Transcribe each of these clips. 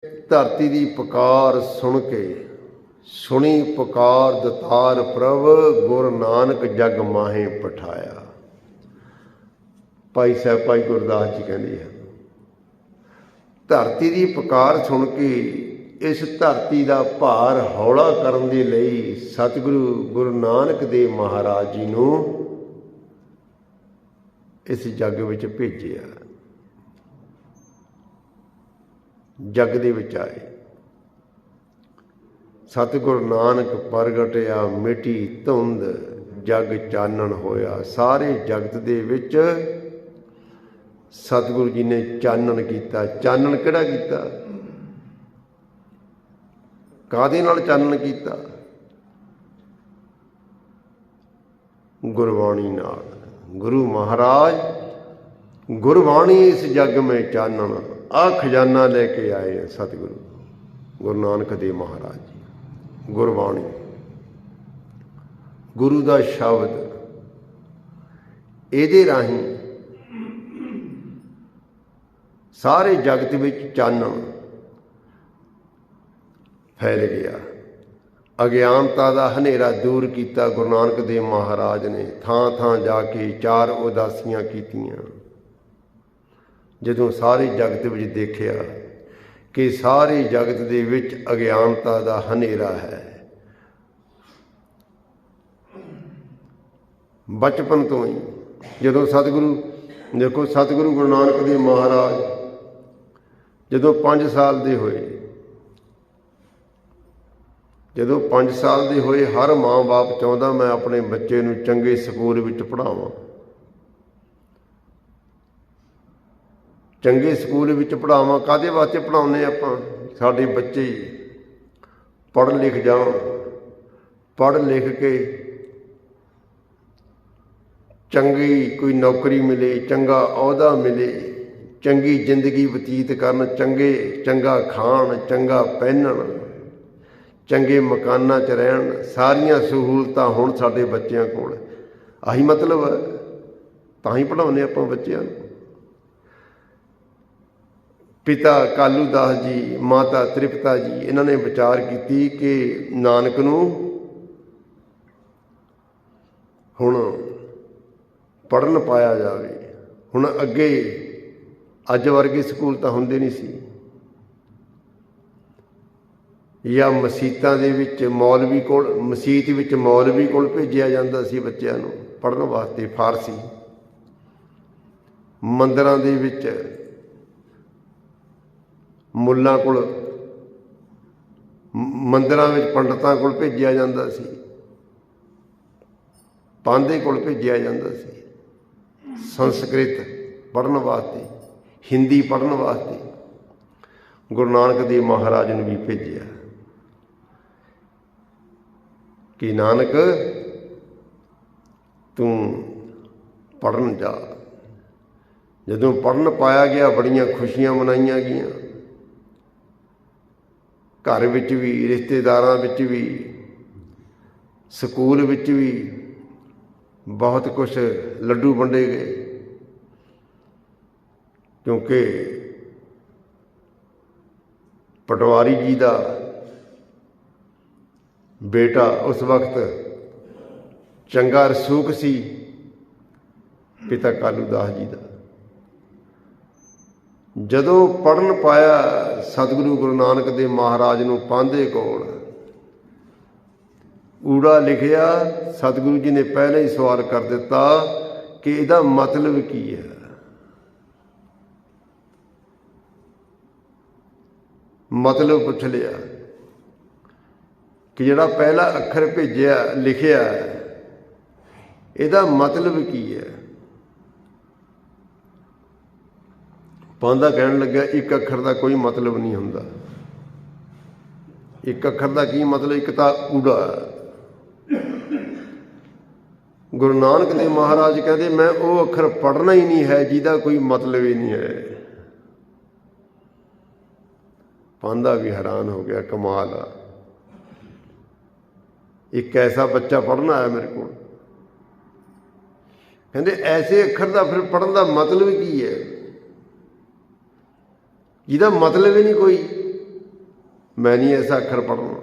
ਧਰਤੀ ਦੀ ਪੁਕਾਰ ਸੁਣ ਕੇ ਸੁਣੀ ਪੁਕਾਰ ਦਤਾਰ ਪ੍ਰਭ ਗੁਰ ਨਾਨਕ ਜਗ ਮਾਹੇ ਪਠਾਇਆ। ਭਾਈ ਸਾਹਿਬ ਭਾਈ ਗੁਰਦਾਸ ਜੀ ਕਹਿੰਦੇ ਆ, ਧਰਤੀ ਦੀ ਪੁਕਾਰ ਸੁਣ ਕੇ ਇਸ ਧਰਤੀ ਦਾ ਭਾਰ ਹੌਲਾ ਕਰਨ ਦੇ ਲਈ ਸਤਿਗੁਰੂ ਗੁਰੂ ਨਾਨਕ ਦੇਵ ਮਹਾਰਾਜ ਜੀ ਨੂੰ ਇਸ ਜੱਗ ਵਿੱਚ ਭੇਜਿਆ। ਜੱਗ ਦੇ ਵਿੱਚ ਆਏ, ਸਤਿਗੁਰੂ ਨਾਨਕ ਪ੍ਰਗਟਿਆ, ਮਿਟੀ ਧੁੰਦ ਜਗ ਚਾਨਣ ਹੋਇਆ। ਸਾਰੇ ਜਗਤ ਦੇ ਵਿੱਚ ਸਤਿਗੁਰੂ ਜੀ ਨੇ ਚਾਨਣ ਕੀਤਾ। ਚਾਨਣ ਕਿਹੜਾ ਕੀਤਾ? ਕਾਹਦੇ ਨਾਲ ਚਾਨਣ ਕੀਤਾ? ਗੁਰਬਾਣੀ ਨਾਲ। ਗੁਰੂ ਮਹਾਰਾਜ ਗੁਰਬਾਣੀ ਇਸ ਜੱਗ में ਚਾਨਣ ਆ ਖਜ਼ਾਨਾ ਲੈ ਕੇ ਆਏ ਸਤਿਗੁਰੂ ਗੁਰੂ ਨਾਨਕ ਦੇਵ ਮਹਾਰਾਜ ਜੀ। ਗੁਰਬਾਣੀ, ਗੁਰੂ ਦਾ ਸ਼ਬਦ, ਇਹਦੇ ਰਾਹੀਂ ਸਾਰੇ ਜਗਤ ਵਿੱਚ ਚਾਨਣ ਫੈਲ ਗਿਆ। ਅਗਿਆਨਤਾ ਦਾ ਹਨੇਰਾ ਦੂਰ ਕੀਤਾ ਗੁਰੂ ਨਾਨਕ ਦੇਵ ਮਹਾਰਾਜ ਨੇ। ਥਾਂ ਥਾਂ ਜਾ ਕੇ 4 ਉਦਾਸੀਆਂ ਕੀਤੀਆਂ। ਜਦੋਂ ਸਾਰੇ ਜਗਤ ਵਿੱਚ ਦੇਖਿਆ ਕਿ ਸਾਰੇ ਜਗਤ ਦੇ ਵਿੱਚ ਅਗਿਆਨਤਾ ਦਾ ਹਨੇਰਾ ਹੈ, ਬਚਪਨ ਤੋਂ ਹੀ ਜਦੋਂ ਸਤਿਗੁਰੂ ਦੇਖੋ, ਸਤਿਗੁਰੂ ਗੁਰੂ ਨਾਨਕ ਦੇਵ ਮਹਾਰਾਜ ਜਦੋਂ 5 ਸਾਲ ਦੇ ਹੋਏ, ਜਦੋਂ 5 ਸਾਲ ਦੇ ਹੋਏ, ਹਰ ਮਾਂ-ਬਾਪ ਚਾਹੁੰਦਾ ਮੈਂ ਆਪਣੇ ਬੱਚੇ ਨੂੰ ਚੰਗੇ ਸਕੂਲ ਵਿੱਚ ਪੜ੍ਹਾਵਾਂ। ਚੰਗੇ ਸਕੂਲ ਵਿੱਚ ਪੜ੍ਹਾਵਾਂ। ਕਾਹਦੇ ਵਾਸਤੇ ਪੜ੍ਹਾਉਂਦੇ ਆਪਾਂ? ਸਾਡੇ ਬੱਚੇ ਪੜ੍ਹ ਲਿਖ ਜਾਣ, ਪੜ੍ਹ ਲਿਖ ਕੇ ਚੰਗੀ ਕੋਈ ਨੌਕਰੀ ਮਿਲੇ, ਚੰਗਾ ਅਹੁਦਾ ਮਿਲੇ, ਚੰਗੀ ਜ਼ਿੰਦਗੀ ਬਤੀਤ ਕਰਨ, ਚੰਗਾ ਖਾਣ, ਚੰਗਾ ਪਹਿਨਣ, ਚੰਗੇ ਮਕਾਨਾਂ 'ਚ ਰਹਿਣ, ਸਾਰੀਆਂ ਸਹੂਲਤਾਂ ਹੁਣ ਸਾਡੇ ਬੱਚਿਆਂ ਕੋਲ। ਆਹੀ ਮਤਲਬ ਹੈ, ਤਾਂ ਹੀ ਪੜ੍ਹਾਉਂਦੇ ਆਪਾਂ ਬੱਚਿਆਂ ਨੂੰ। ਪਿਤਾ ਕਾਲੂ ਦਾਸ ਜੀ, ਮਾਤਾ ਤ੍ਰਿਪਤਾ ਜੀ, ਇਹਨਾਂ ਨੇ ਵਿਚਾਰ ਕੀਤੀ ਕਿ ਨਾਨਕ ਨੂੰ ਹੁਣ ਪੜ੍ਹਨ ਪਾਇਆ ਜਾਵੇ। ਹੁਣ ਅੱਗੇ ਅੱਜ ਵਰਗੇ ਸਕੂਲ ਤਾਂ ਹੁੰਦੇ ਨਹੀਂ ਸੀ, ਜਾਂ ਮਸੀਤਾਂ ਦੇ ਵਿੱਚ ਮੌਲਵੀ ਕੋਲ, ਮਸੀਤ ਵਿੱਚ ਮੌਲਵੀ ਕੋਲ ਭੇਜਿਆ ਜਾਂਦਾ ਸੀ ਬੱਚਿਆਂ ਨੂੰ ਪੜ੍ਹਨ ਵਾਸਤੇ ਫਾਰਸੀ। ਮੰਦਰਾਂ ਦੇ ਵਿੱਚ ਮੁੱਲਾਂ ਕੋਲ, ਮੰਦਰਾਂ ਵਿੱਚ ਪੰਡਤਾਂ ਕੋਲ ਭੇਜਿਆ ਜਾਂਦਾ ਸੀ, ਪਾਂਧੇ ਕੋਲ ਭੇਜਿਆ ਜਾਂਦਾ ਸੀ ਸੰਸਕ੍ਰਿਤ ਪੜ੍ਹਨ ਵਾਸਤੇ, ਹਿੰਦੀ ਪੜ੍ਹਨ ਵਾਸਤੇ। ਗੁਰੂ ਨਾਨਕ ਦੇਵ ਮਹਾਰਾਜ ਨੂੰ ਵੀ ਭੇਜਿਆ ਕਿ ਨਾਨਕ ਤੂੰ ਪੜ੍ਹਨ ਜਾ। ਜਦੋਂ ਪੜ੍ਹਨ ਪਾਇਆ ਗਿਆ, ਬੜੀਆਂ ਖੁਸ਼ੀਆਂ ਮਨਾਈਆਂ ਗਈਆਂ। ਘਰ ਵਿੱਚ ਵੀ, ਰਿਸ਼ਤੇਦਾਰਾਂ ਵਿੱਚ ਵੀ, ਸਕੂਲ ਵਿੱਚ ਵੀ ਬਹੁਤ ਕੁਛ ਲੱਡੂ ਵੰਡੇ ਗਏ, ਕਿਉਂਕਿ ਪਟਵਾਰੀ ਜੀ ਦਾ ਬੇਟਾ ਉਸ ਵਕਤ ਚੰਗਾ ਰਸੂਖ ਸੀ, ਪਿਤਾ ਕਾਲੂ ਦਾਸ ਜੀ ਦਾ। ਜਦੋਂ ਪੜ੍ਹਨ ਪਾਇਆ ਸਤਿਗੁਰੂ ਗੁਰੂ ਨਾਨਕ ਦੇਵ ਮਹਾਰਾਜ ਨੂੰ ਪਾਂਧੇ ਕੋਲ, ਊੜਾ ਲਿਖਿਆ, ਸਤਿਗੁਰੂ ਜੀ ਨੇ ਪਹਿਲਾਂ ਹੀ ਸਵਾਲ ਕਰ ਦਿੱਤਾ ਕਿ ਇਹਦਾ ਮਤਲਬ ਕੀ ਹੈ। ਮਤਲਬ ਪੁੱਛ ਲਿਆ ਕਿ ਜਿਹੜਾ ਪਹਿਲਾ ਅੱਖਰ ਭੇਜਿਆ, ਲਿਖਿਆ, ਇਹਦਾ ਮਤਲਬ ਕੀ ਹੈ। ਪਾਂਧਾ ਕਹਿਣ ਲੱਗਾ, ਇੱਕ ਅੱਖਰ ਦਾ ਕੋਈ ਮਤਲਬ ਨਹੀਂ ਹੁੰਦਾ। ਇੱਕ ਅੱਖਰ ਦਾ ਕੀ ਮਤਲਬ? ਇੱਕ ਤਾਂ ਊੜਾ। ਗੁਰੂ ਨਾਨਕ ਦੇਵ ਮਹਾਰਾਜ ਕਹਿੰਦੇ ਮੈਂ ਉਹ ਅੱਖਰ ਪੜ੍ਹਨਾ ਹੀ ਨਹੀਂ ਹੈ ਜਿਹਦਾ ਕੋਈ ਮਤਲਬ ਹੀ ਨਹੀਂ ਹੈ। ਪਾਂਧਾ ਵੀ ਹੈਰਾਨ ਹੋ ਗਿਆ, ਕਮਾਲ ਆ, ਇੱਕ ਐਸਾ ਬੱਚਾ ਪੜ੍ਹਨ ਆਇਆ ਮੇਰੇ ਕੋਲ। ਕਹਿੰਦੇ ਐਸੇ ਅੱਖਰ ਦਾ ਫਿਰ ਪੜ੍ਹਨ ਦਾ ਮਤਲਬ ਕੀ ਹੈ ਜਿਹਦਾ ਮਤਲਬ ਹੀ ਨਹੀਂ ਕੋਈ। मैं नहीं ऐसा अखर पढ़ना।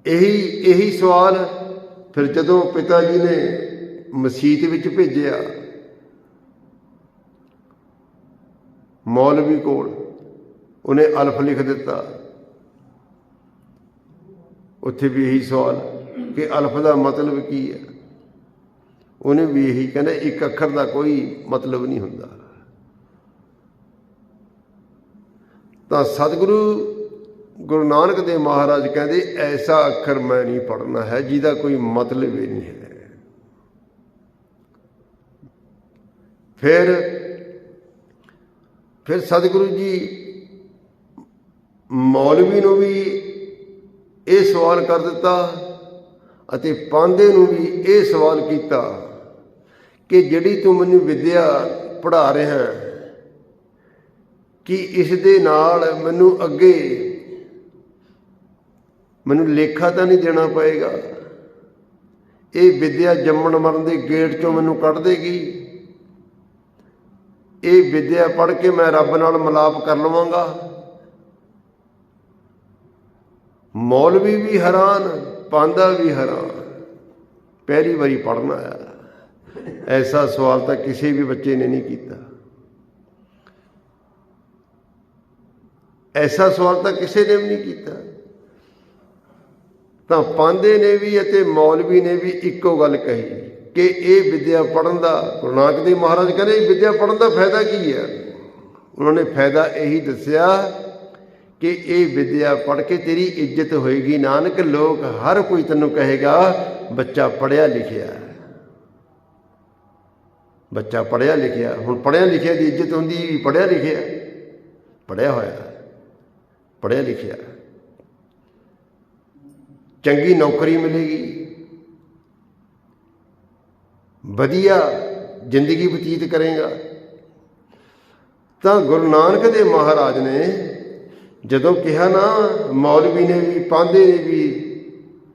यही सवाल फिर जदों पिता जी ने मसीत विच भेजिया मौलवी कोल, उन्हें अल्फ लिख दिता। उत्थे भी यही सवाल कि अल्फ का मतलब की है। उन्हें भी यही कहना एक अखर का कोई मतलब नहीं हुंदा। तो सतगुरु गुरु नानक देव महाराज कहते ऐसा अखर मैं नहीं पढ़ना है जिसका कोई मतलब ही नहीं है। फिर सतगुरु जी मौलवी नूं भी ये सवाल कर दिता अते पांदे नूं भी ये सवाल किया कि जिहड़ी तू मैनूं विद्या पढ़ा रहा कि इस दे नाल मैनूं अगे मैनूं लेखा तो नहीं देना पएगा? ये विद्या जम्मण मरण के गेट चों मैनूं कढ़ देगी? ये विद्या पढ़ के मैं रब नाल मिलाप कर लवांगा? मौलवी भी हैरान, पांदा भी हैरान। पहली बारी पढ़ना आया। ऐसा सवाल तो किसी भी बच्चे ने नहीं किया। ऐसा सवाल तो किसी ने भी नहीं किया। तो पांदे ने भी अते मौलवी ने भी इक्को गल कही कि ये विद्या पढ़न का, गुरु नानक देव महाराज कहते विद्या पढ़न का फायदा की है? उन्होंने फायदा यही दसिया कि ये विद्या पढ़ के तेरी इज्जत होएगी नानक, लोग हर कोई तेनों कहेगा बच्चा पढ़िया लिखिया, बच्चा पढ़िया लिखिया। हुण पढ़िया लिखिया की इज्जत होंदी पढ़िया लिखिया, पढ़िया होया, पढ़िया लिखिया, चंगी नौकरी मिलेगी, वधिया जिंदगी बतीत करेगा। तो गुरु नानक देव महाराज ने जदों कहा ना, मौलवी ने भी पांदे ने भी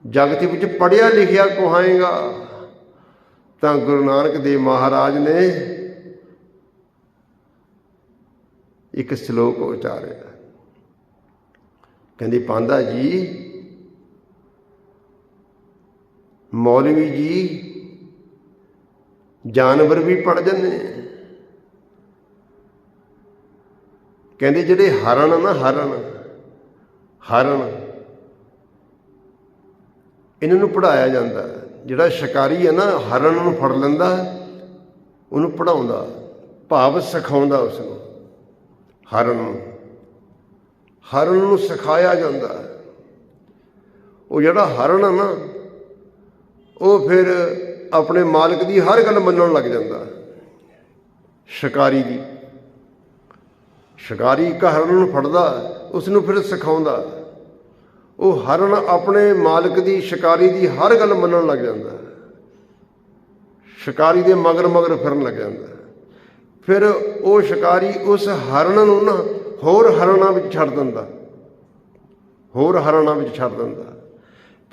जगत विच पढ़िया लिखिया कुहाएगा, तो गुरु नानक देव महाराज ने एक श्लोक उचारिया। कहंदे पांदा जी, मौलवी जी जानवर भी पढ़ जाने। कहंदे जिहड़े हरण ना, हरण इन्हां नूं पढ़ाया जाता। जिहड़ा शिकारी है ना, हरण नूं फड़ लैंदा, उहनूं पढ़ाउंदा, भाव सिखाउंदा उसनूं। हरण नूं सिखाया जाता। वो जिहड़ा हरण है ना, वो फिर अपने मालिक की हर गल मनण लग जाता। शिकारी की, शिकारी एक हरण नूं फड़दा, उसनूं फिर सिखाउंदा। वो हरण अपने मालिक की, शिकारी की हर गल मनण लग जाता। शिकारी के मगर मगर फिरन लग जाता। फिर वो शिकारी उस हरण नूं ना होर हरणां विच छड्ड दिंदा, होर हरणां विच छड्ड दिंदा।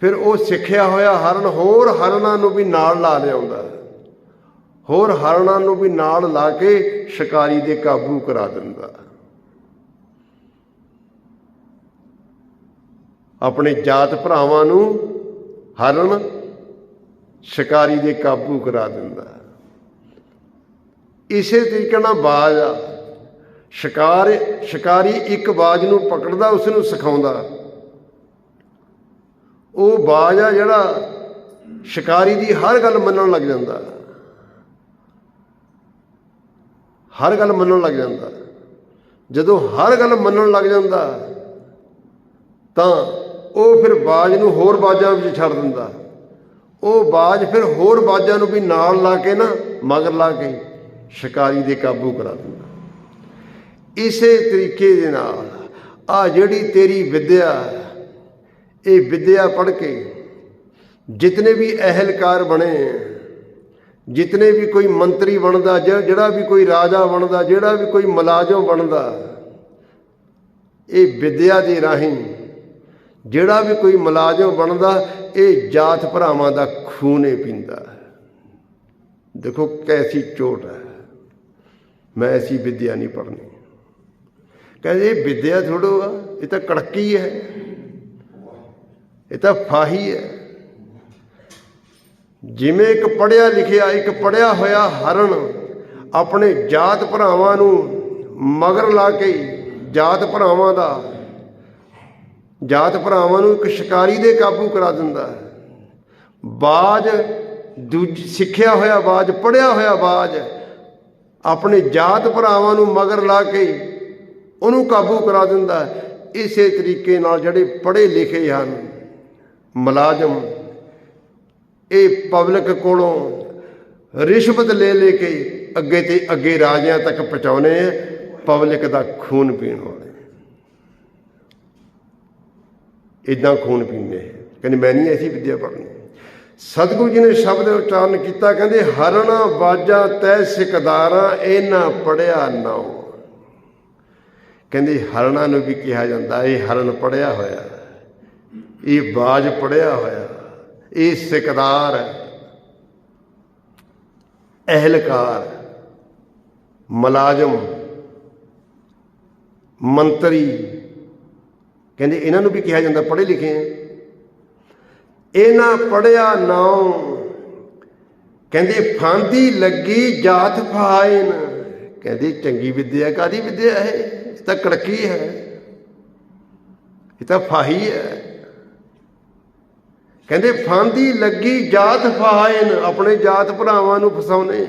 फिर वो सिੱਖਿਆ होया हरण होर हरणां नूं भी नाल ला लिआउंदा, होर हरणां नूं भी नाल ला के शिकारी दे काबू करा दिंदा। अपने जात भरावां नूं हरण शिकारी दे काबू करा दिंदा। इसे तरीके नाल बाज आ, शिकारी एक बाज नूं पकड़दा, उसनूं सिखाउंदा। वो बाज आ जिहड़ा शिकारी की हर गल मनण लग जाता, हर गल मनण लग जाता। जदों हर गल मनण लग जाता तां वो फिर बाज नूं होर बाजां विच छड्ड दिंदा। वो बाज फिर होर बाजां नूं भी नाल ला के ना, मगर ला के शिकारी दे काबू करा दिंदा। इसे तरीके दे नाल आ जिहड़ी तेरी विद्या, ये विद्या पढ़ के जितने भी अहलकार बने, जितने भी कोई मंत्री बनता, जिहड़ा भी कोई राजा बनता, जिहड़ा भी कोई मुलाजम बनता, ये विद्या के राही जिहड़ा भी कोई मुलाजम बनता, ये जात भरावां दा खून ही पींदा। देखो कैसी चोट है। मैं ऐसी विद्या नहीं पढ़नी। ਕਹਿੰਦੇ ਇਹ ਵਿਦਿਆ ਥੋੜੋ ਆ, ਇਹ ਤਾਂ ਕੜਕੀ ਹੈ, ਇਹ ਤਾਂ ਫਾਹੀ ਹੈ। ਜਿਵੇਂ ਇੱਕ ਪੜ੍ਹਿਆ ਲਿਖਿਆ, ਇੱਕ ਪੜ੍ਹਿਆ ਹੋਇਆ ਹਰਨ ਆਪਣੇ ਜਾਤ ਭਰਾਵਾਂ ਨੂੰ ਮਗਰ ਲਾ ਕੇ ਜਾਤ ਭਰਾਵਾਂ ਨੂੰ ਇੱਕ ਸ਼ਿਕਾਰੀ ਦੇ ਕਾਬੂ ਕਰਾ ਦਿੰਦਾ ਹੈ। ਬਾਜ ਸਿੱਖਿਆ ਹੋਇਆ ਬਾਜ, ਪੜ੍ਹਿਆ ਹੋਇਆ ਬਾਜ ਆਪਣੇ ਜਾਤ ਭਰਾਵਾਂ ਨੂੰ ਮਗਰ ਲਾ ਕੇ ਉਹਨੂੰ ਕਾਬੂ ਕਰਾ ਦਿੰਦਾ ਹੈ। ਇਸੇ ਤਰੀਕੇ ਨਾਲ ਜਿਹੜੇ ਪੜ੍ਹੇ ਲਿਖੇ ਹਨ ਮੁਲਾਜ਼ਮ, ਇਹ ਪਬਲਿਕ ਕੋਲੋਂ ਰਿਸ਼ਵਤ ਲੈ ਕੇ ਅੱਗੇ ਤੇ ਅੱਗੇ ਰਾਜਿਆਂ ਤੱਕ ਪਹੁੰਚਾਉਣੇ ਆ, ਪਬਲਿਕ ਦਾ ਖੂਨ ਪੀਣ ਵਾਲੇ। ਇੱਦਾਂ ਖੂਨ ਪੀਂਦੇ। ਕਹਿੰਦੇ ਮੈਂ ਨਹੀਂ ਐਸੀ ਵਿਦਿਆ ਪੜ੍ਹਨੀ। ਸਤਿਗੁਰੂ ਜੀ ਨੇ ਸ਼ਬਦ ਉਚਾਰਨ ਕੀਤਾ, ਕਹਿੰਦੇ ਹਰਣਾ ਬਾਜਾ ਤੈ ਸਿਕਦਾਰਾਂ ਇਹਨਾਂ ਪੜ੍ਹਿਆ ਨਾਉ। ਕਹਿੰਦੇ ਹਰਣਾ ਨੂੰ ਵੀ ਕਿਹਾ ਜਾਂਦਾ, ਇਹ ਹਰਨ ਪੜ੍ਹਿਆ ਹੋਇਆ, ਇਹ ਬਾਜ ਪੜ੍ਹਿਆ ਹੋਇਆ, ਇਹ ਸਿਕਦਾਰ, ਅਹਿਲਕਾਰ, ਮੁਲਾਜ਼ਮ, ਮੰਤਰੀ, ਕਹਿੰਦੇ ਇਹਨਾਂ ਨੂੰ ਵੀ ਕਿਹਾ ਜਾਂਦਾ ਪੜ੍ਹੇ ਲਿਖੇ ਆ। ਇਹਨਾਂ ਪੜ੍ਹਿਆ ਨਾਉ, ਕਹਿੰਦੇ ਫਾਂਦੀ ਲੱਗੀ ਜਾਤ ਫਾਇਨ। ਕਹਿੰਦੇ ਚੰਗੀ ਵਿਦਿਆ ਕਾਹਦੀ ਵਿਦਿਆ ਹੈ? ਇਹ ਤਾਂ ਕੜਕੀ ਹੈ, ਇਹ ਤਾਂ ਫਾਹੀ ਹੈ। ਕਹਿੰਦੇ ਫਾਂਦੀ ਲੱਗੀ ਜਾਤ ਫਾਇਨ, ਆਪਣੇ ਜਾਤ ਭਰਾਵਾਂ ਨੂੰ ਫਸਾਉਣੇ।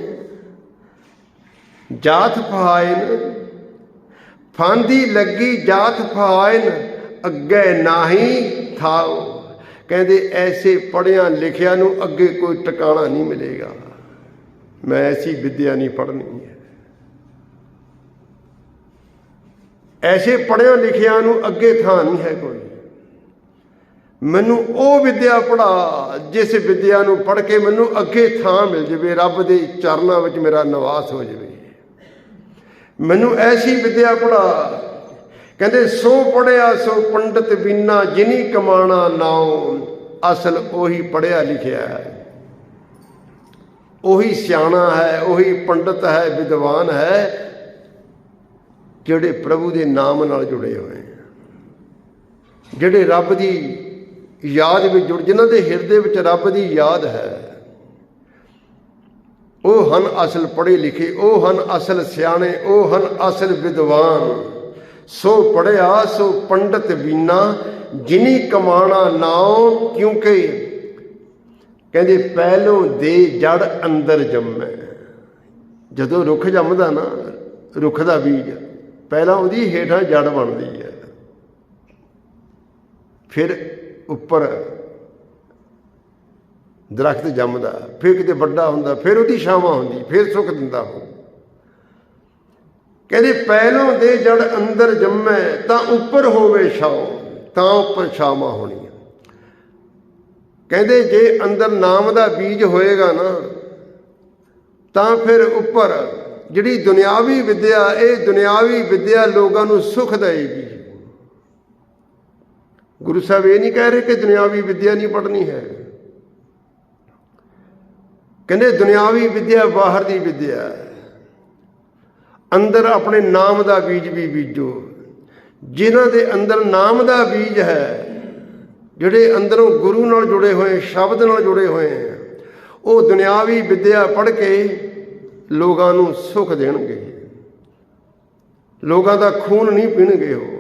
ਜਾਤ ਫਾਇਨ, ਫਾਂਦੀ ਲੱਗੀ ਜਾਤ ਫਾਇਨ ਅੱਗੇ ਨਾਹੀ ਥਾਓ। ਕਹਿੰਦੇ ਐਸੇ ਪੜ੍ਹਿਆਂ ਲਿਖਿਆਂ ਨੂੰ ਅੱਗੇ ਕੋਈ ਟਿਕਾਣਾ ਨਹੀਂ ਮਿਲੇਗਾ। ਮੈਂ ਐਸੀ ਵਿਦਿਆ ਨਹੀਂ ਪੜ੍ਹਨੀ ਹੈ। ਐਸੇ ਪੜ੍ਹਿਆਂ ਲਿਖਿਆਂ ਨੂੰ ਅੱਗੇ ਥਾਂ ਨਹੀਂ ਹੈ ਕੋਈ। ਮੈਨੂੰ ਉਹ ਵਿਦਿਆ ਪੜ੍ਹਾ ਜਿਸ ਵਿਦਿਆ ਨੂੰ ਪੜ੍ਹ ਕੇ ਮੈਨੂੰ ਅੱਗੇ ਥਾਂ ਮਿਲ ਜਾਵੇ, ਰੱਬ ਦੇ ਚਰਨਾਂ ਵਿੱਚ ਮੇਰਾ ਨਿਵਾਸ ਹੋ ਜਾਵੇ। ਮੈਨੂੰ ਐਸੀ ਵਿਦਿਆ ਪੜ੍ਹਾ। ਕਹਿੰਦੇ ਸੋ ਪੜ੍ਹਿਆ ਸੋ ਪੰਡਤ ਬਿਨਾ ਜਿਨੀ ਕਮਾਣਾ ਨਾਉ। ਅਸਲ ਉਹੀ ਪੜ੍ਹਿਆ ਲਿਖਿਆ ਹੈ, ਉਹੀ ਸਿਆਣਾ ਹੈ, ਉਹੀ ਪੰਡਤ ਹੈ, ਵਿਦਵਾਨ ਹੈ, ਜਿਹੜੇ ਪ੍ਰਭੂ ਦੇ ਨਾਮ ਨਾਲ ਜੁੜੇ ਹੋਏ, ਜਿਹੜੇ ਰੱਬ ਦੀ ਯਾਦ ਵਿੱਚ ਜੁੜ, ਜਿਨ੍ਹਾਂ ਦੇ ਹਿਰਦੇ ਵਿੱਚ ਰੱਬ ਦੀ ਯਾਦ ਹੈ। ਉਹ ਹਨ ਅਸਲ ਪੜ੍ਹੇ ਲਿਖੇ, ਉਹ ਹਨ ਅਸਲ ਸਿਆਣੇ, ਉਹ ਹਨ ਅਸਲ ਵਿਦਵਾਨ। ਸੋ ਪੜ੍ਹਿਆ ਸੋ ਪੰਡਤ ਬਿਨਾ ਜਿਨੀ ਕਮਾਣਾ ਨਾਉ। ਕਿਉਂਕਿ ਕਹਿੰਦੇ ਪਹਿਲੋਂ ਦੇ ਜੜ ਅੰਦਰ ਜੰਮੈ। ਜਦੋਂ ਰੁੱਖ ਜੰਮਦਾ ਨਾ, ਰੁੱਖ ਦਾ ਬੀਜ, ਪਹਿਲਾਂ ਉਹਦੀ ਹੇਠਾਂ ਜੜ ਬਣਦੀ ਹੈ, ਫਿਰ ਉੱਪਰ ਦਰਖਤ ਜੰਮਦਾ, ਫਿਰ ਕਿਤੇ ਵੱਡਾ ਹੁੰਦਾ, ਫਿਰ ਉਹਦੀ ਛਾਵਾਂ ਹੁੰਦੀ, ਫਿਰ ਸੁੱਕ ਦਿੰਦਾ ਉਹ। ਕਹਿੰਦੇ ਪਹਿਲੋਂ ਦੇ ਜੜ ਅੰਦਰ ਜੰਮੈ ਤਾਂ ਉੱਪਰ ਹੋਵੇ ਛਾਂ, ਤਾਂ ਉੱਪਰ ਛਾਵਾਂ ਹੋਣੀਆਂ। ਕਹਿੰਦੇ ਜੇ ਅੰਦਰ ਨਾਮ ਦਾ ਬੀਜ ਹੋਏਗਾ ਨਾ, ਤਾਂ ਫਿਰ ਉੱਪਰ ਜਿਹੜੀ ਦੁਨਿਆਵੀ ਵਿਦਿਆ, ਇਹ ਦੁਨਿਆਵੀ ਵਿਦਿਆ ਲੋਕਾਂ ਨੂੰ ਸੁੱਖ ਦੇਵੇਗੀ। ਗੁਰੂ ਸਾਹਿਬ ਇਹ ਨਹੀਂ ਕਹਿ ਰਹੇ ਕਿ ਦੁਨਿਆਵੀ ਵਿਦਿਆ ਨਹੀਂ ਪੜ੍ਹਨੀ ਹੈ। ਕਹਿੰਦੇ ਦੁਨਿਆਵੀ ਵਿਦਿਆ ਬਾਹਰ ਦੀ ਵਿਦਿਆ ਹੈ। ਅੰਦਰ ਆਪਣੇ ਨਾਮ ਦਾ ਬੀਜ ਵੀ ਬੀਜੋ। ਜਿਨ੍ਹਾਂ ਦੇ ਅੰਦਰ ਨਾਮ ਦਾ ਬੀਜ ਹੈ, ਜਿਹੜੇ ਅੰਦਰੋਂ ਗੁਰੂ ਨਾਲ ਜੁੜੇ ਹੋਏ, ਸ਼ਬਦ ਨਾਲ ਜੁੜੇ ਹੋਏ ਹੈ, ਉਹ ਦੁਨਿਆਵੀ ਵਿਦਿਆ ਪੜ੍ਹ ਕੇ ਲੋਕਾਂ ਨੂੰ ਸੁੱਖ ਦੇਣਗੇ। ਲੋਕਾਂ ਦਾ ਖੂਨ ਨਹੀਂ ਪੀਣਗੇ ਉਹ।